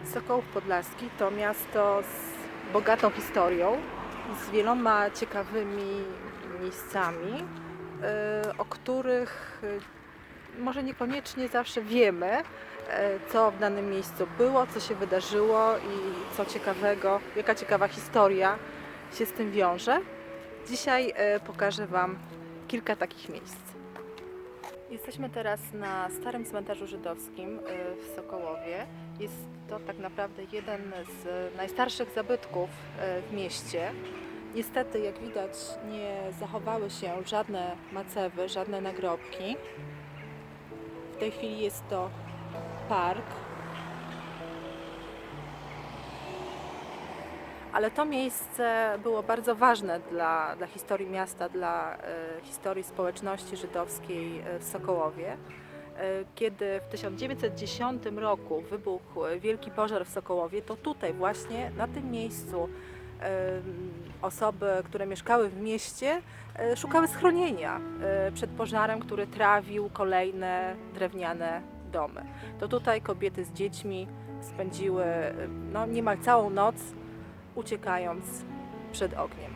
Sokołów Podlaski to miasto z bogatą historią, z wieloma ciekawymi miejscami, o których może niekoniecznie zawsze wiemy, co w danym miejscu było, co się wydarzyło i co ciekawego, jaka ciekawa historia się z tym wiąże. Dzisiaj pokażę Wam kilka takich miejsc. Jesteśmy teraz na starym cmentarzu żydowskim w Sokołowie. Jest to tak naprawdę jeden z najstarszych zabytków w mieście. Niestety, jak widać, nie zachowały się żadne macewy, żadne nagrobki. W tej chwili jest to park. Ale to miejsce było bardzo ważne dla historii miasta, dla historii społeczności żydowskiej w Sokołowie. Kiedy w 1910 roku wybuchł wielki pożar w Sokołowie, to tutaj właśnie, na tym miejscu, osoby, które mieszkały w mieście, szukały schronienia przed pożarem, który trawił kolejne drewniane domy. To tutaj kobiety z dziećmi spędziły niemal całą noc, uciekając przed ogniem.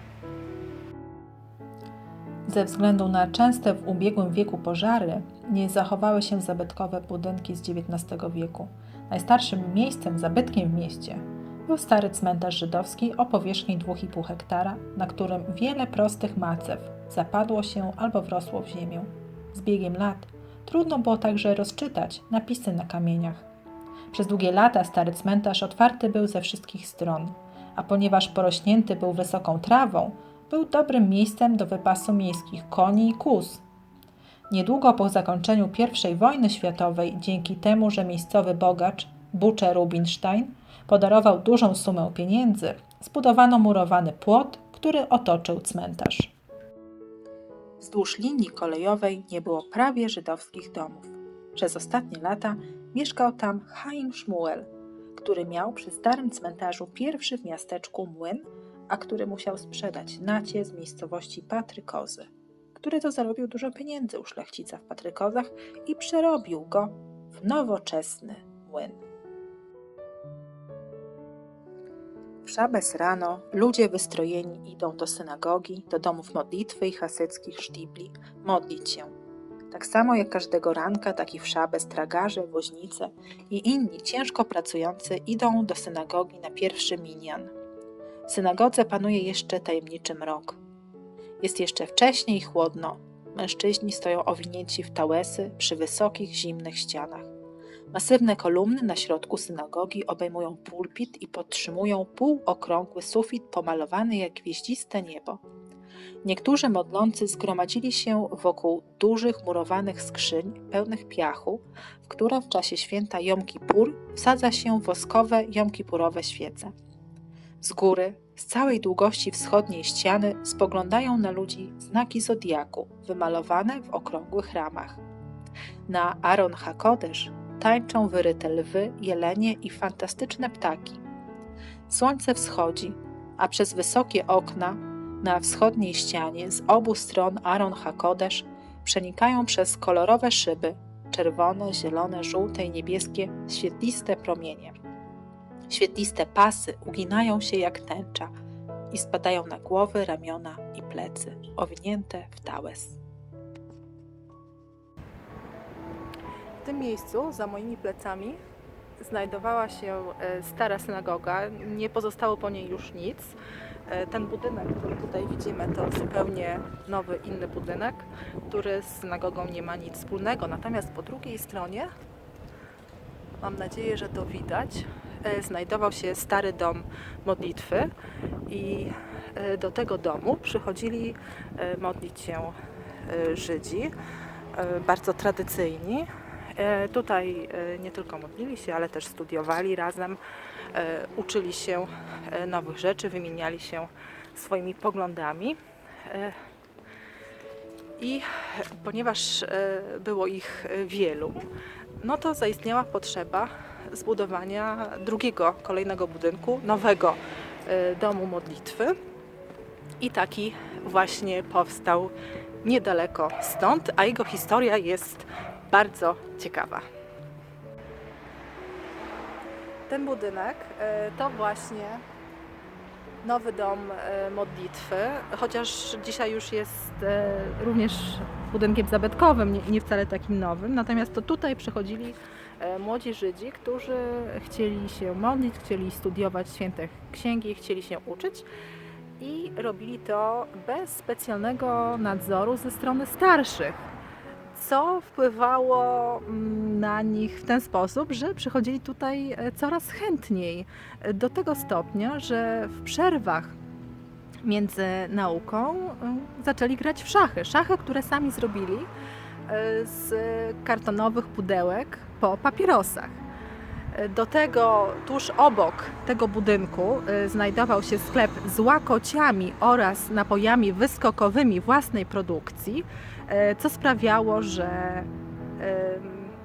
Ze względu na częste w ubiegłym wieku pożary nie zachowały się zabytkowe budynki z XIX wieku. Najstarszym miejscem, zabytkiem w mieście był stary cmentarz żydowski o powierzchni 2,5 hektara, na którym wiele prostych macew zapadło się albo wrosło w ziemię. Z biegiem lat trudno było także rozczytać napisy na kamieniach. Przez długie lata stary cmentarz otwarty był ze wszystkich stron, a ponieważ porośnięty był wysoką trawą, był dobrym miejscem do wypasu miejskich koni i kóz. Niedługo po zakończeniu I wojny światowej, dzięki temu, że miejscowy bogacz Bucze Rubinstein podarował dużą sumę pieniędzy, zbudowano murowany płot, który otoczył cmentarz. Wzdłuż linii kolejowej nie było prawie żydowskich domów. Przez ostatnie lata mieszkał tam Chaim Shmuel, który miał przy starym cmentarzu pierwszy w miasteczku młyn, a który musiał sprzedać nacie z miejscowości Patrykozy, który to zarobił dużo pieniędzy u szlachcica w Patrykozach i przerobił go w nowoczesny młyn. W szabes rano ludzie wystrojeni idą do synagogi, do domów modlitwy i chasyckich sztibli modlić się. Tak samo jak każdego ranka, tak i w szabes tragarze, woźnice i inni ciężko pracujący idą do synagogi na pierwszy minjan. W synagodze panuje jeszcze tajemniczy mrok. Jest jeszcze wcześnie i chłodno. Mężczyźni stoją owinięci w tałesy przy wysokich, zimnych ścianach. Masywne kolumny na środku synagogi obejmują pulpit i podtrzymują półokrągły sufit pomalowany jak gwieździste niebo. Niektórzy modlący zgromadzili się wokół dużych murowanych skrzyń pełnych piachu, w które w czasie święta Jom Kipur wsadza się woskowe jomkipurowe świece. Z góry, z całej długości wschodniej ściany spoglądają na ludzi znaki zodiaku wymalowane w okrągłych ramach. Na Aron HaKodesz tańczą wyryte lwy, jelenie i fantastyczne ptaki. Słońce wschodzi, a przez wysokie okna na wschodniej ścianie z obu stron Aron HaKodesz przenikają przez kolorowe szyby czerwone, zielone, żółte i niebieskie świetliste promienie. Świetliste pasy uginają się jak tęcza i spadają na głowy, ramiona i plecy, owinięte w tałes. W tym miejscu, za moimi plecami, znajdowała się stara synagoga. Nie pozostało po niej już nic. Ten budynek, który tutaj widzimy, to zupełnie nowy, inny budynek, który z synagogą nie ma nic wspólnego. Natomiast po drugiej stronie, mam nadzieję, że to widać, znajdował się stary dom modlitwy i do tego domu przychodzili modlić się Żydzi, bardzo tradycyjni. Tutaj nie tylko modlili się, ale też studiowali razem, uczyli się nowych rzeczy, wymieniali się swoimi poglądami. I ponieważ było ich wielu, no to zaistniała potrzeba zbudowania kolejnego budynku, nowego domu modlitwy. I taki właśnie powstał niedaleko stąd, a jego historia jest bardzo ciekawa. Ten budynek to właśnie nowy dom modlitwy, chociaż dzisiaj już jest również budynkiem zabytkowym, nie wcale takim nowym. Natomiast to tutaj przychodzili młodzi Żydzi, którzy chcieli się modlić, chcieli studiować święte księgi, chcieli się uczyć i robili to bez specjalnego nadzoru ze strony starszych, co wpływało na nich w ten sposób, że przychodzili tutaj coraz chętniej, do tego stopnia, że w przerwach między nauką zaczęli grać w szachy. Szachy, które sami zrobili z kartonowych pudełek po papierosach. Do tego tuż obok tego budynku znajdował się sklep z łakociami oraz napojami wyskokowymi własnej produkcji, co sprawiało, że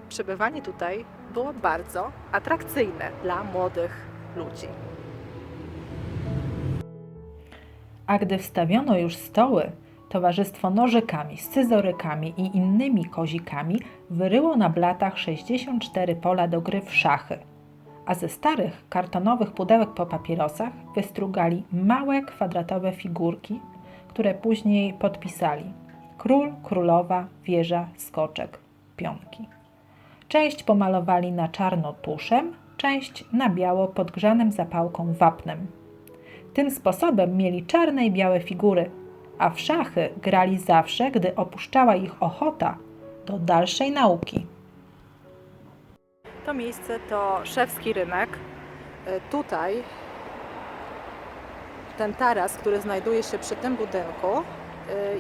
przebywanie tutaj było bardzo atrakcyjne dla młodych ludzi. A gdy wstawiono już stoły, towarzystwo nożykami, scyzorykami i innymi kozikami wyryło na blatach 64 pola do gry w szachy, a ze starych, kartonowych pudełek po papierosach wystrugali małe, kwadratowe figurki, które później podpisali: król, królowa, wieża, skoczek, pionki. Część pomalowali na czarno tuszem, część na biało podgrzanym zapałką wapnem. Tym sposobem mieli czarne i białe figury, a w szachy grali zawsze, gdy opuszczała ich ochota do dalszej nauki. To miejsce to Szewski Rynek. Tutaj ten taras, który znajduje się przy tym budynku,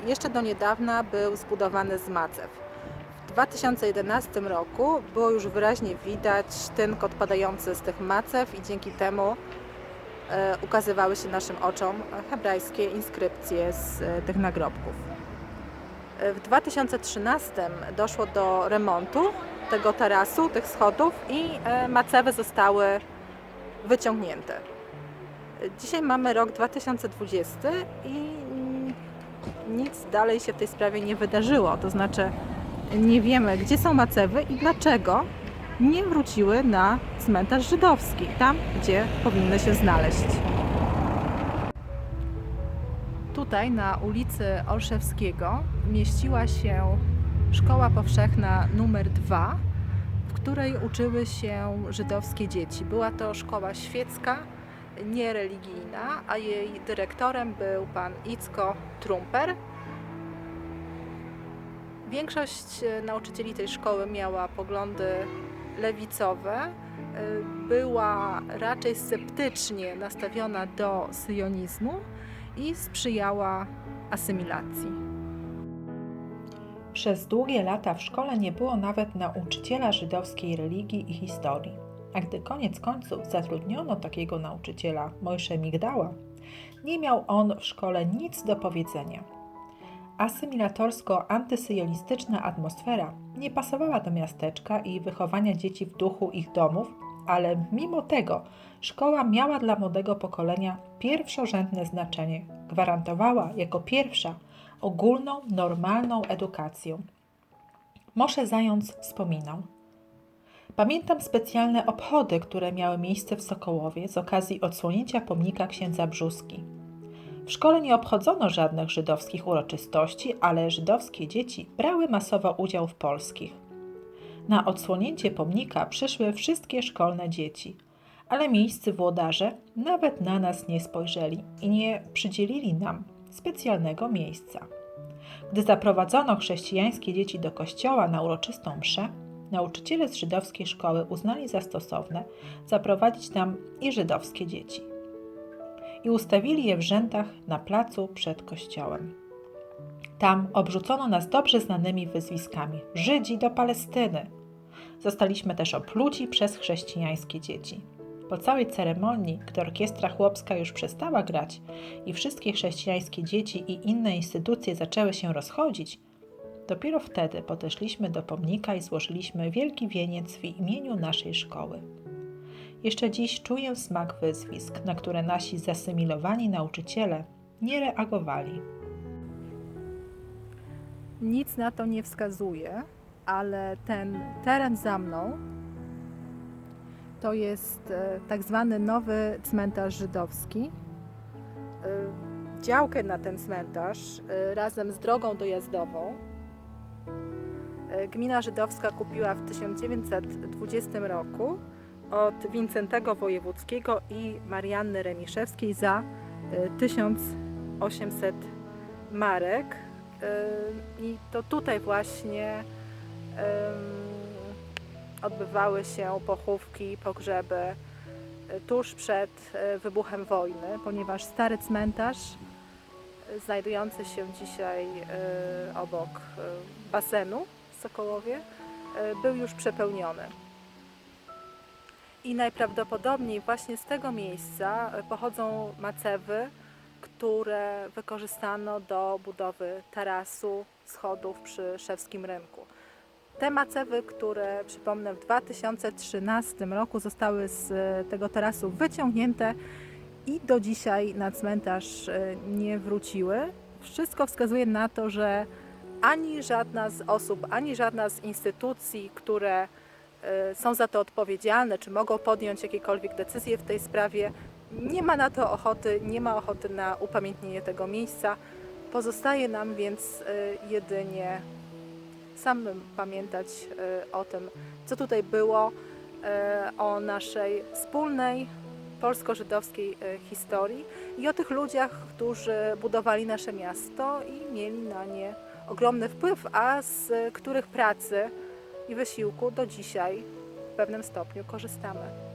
jeszcze do niedawna był zbudowany z macew. W 2011 roku było już wyraźnie widać tynk odpadający z tych macew i dzięki temu ukazywały się naszym oczom hebrajskie inskrypcje z tych nagrobków. W 2013 doszło do remontu tego tarasu, tych schodów i macewy zostały wyciągnięte. Dzisiaj mamy rok 2020 i nic dalej się w tej sprawie nie wydarzyło. To znaczy nie wiemy, gdzie są macewy i dlaczego nie wróciły na cmentarz żydowski, tam gdzie powinny się znaleźć. Tutaj na ulicy Olszewskiego mieściła się szkoła powszechna numer 2, w której uczyły się żydowskie dzieci. Była to szkoła świecka, niereligijna, a jej dyrektorem był pan Icko Trumper. Większość nauczycieli tej szkoły miała poglądy lewicowe, była raczej sceptycznie nastawiona do syjonizmu i sprzyjała asymilacji. Przez długie lata w szkole nie było nawet nauczyciela żydowskiej religii i historii, a gdy koniec końców zatrudniono takiego nauczyciela, Mojsze Migdała, nie miał on w szkole nic do powiedzenia. Asymilatorsko-antysyjonistyczna atmosfera nie pasowała do miasteczka i wychowania dzieci w duchu ich domów, ale mimo tego szkoła miała dla młodego pokolenia pierwszorzędne znaczenie. Gwarantowała jako pierwsza ogólną, normalną edukację. Moshe Zając wspominał: pamiętam specjalne obchody, które miały miejsce w Sokołowie z okazji odsłonięcia pomnika księdza Brzóski. W szkole nie obchodzono żadnych żydowskich uroczystości, ale żydowskie dzieci brały masowo udział w polskich. Na odsłonięcie pomnika przyszły wszystkie szkolne dzieci, ale miejscy włodarze nawet na nas nie spojrzeli i nie przydzielili nam specjalnego miejsca. Gdy zaprowadzono chrześcijańskie dzieci do kościoła na uroczystą mszę, nauczyciele z żydowskiej szkoły uznali za stosowne zaprowadzić tam i żydowskie dzieci. I ustawili je w rzędach na placu przed kościołem. Tam obrzucono nas dobrze znanymi wyzwiskami: Żydzi do Palestyny. Zostaliśmy też opluci przez chrześcijańskie dzieci. Po całej ceremonii, gdy orkiestra chłopska już przestała grać i wszystkie chrześcijańskie dzieci i inne instytucje zaczęły się rozchodzić, dopiero wtedy podeszliśmy do pomnika i złożyliśmy wielki wieniec w imieniu naszej szkoły. Jeszcze dziś czuję smak wyzwisk, na które nasi zasymilowani nauczyciele nie reagowali. Nic na to nie wskazuje, ale ten teren za mną To jest tak zwany nowy cmentarz żydowski. Działkę na ten cmentarz razem z drogą dojazdową gmina żydowska kupiła w 1920 roku od Wincentego Wojewódzkiego i Marianny Remiszewskiej za 1800 marek. I to tutaj właśnie odbywały się pochówki, pogrzeby tuż przed wybuchem wojny, ponieważ stary cmentarz znajdujący się dzisiaj obok basenu w Sokołowie był już przepełniony. I najprawdopodobniej właśnie z tego miejsca pochodzą macewy, które wykorzystano do budowy tarasu schodów przy Szewskim Rynku. Te macewy, które przypomnę w 2013 roku zostały z tego tarasu wyciągnięte i do dzisiaj na cmentarz nie wróciły. Wszystko wskazuje na to, że ani żadna z osób, ani żadna z instytucji, które są za to odpowiedzialne, czy mogą podjąć jakiekolwiek decyzje w tej sprawie, nie ma na to ochoty, nie ma ochoty na upamiętnienie tego miejsca. Pozostaje nam więc jedynie samym pamiętać o tym, co tutaj było, o naszej wspólnej polsko-żydowskiej historii i o tych ludziach, którzy budowali nasze miasto i mieli na nie ogromny wpływ, a z których pracy i wysiłku do dzisiaj w pewnym stopniu korzystamy.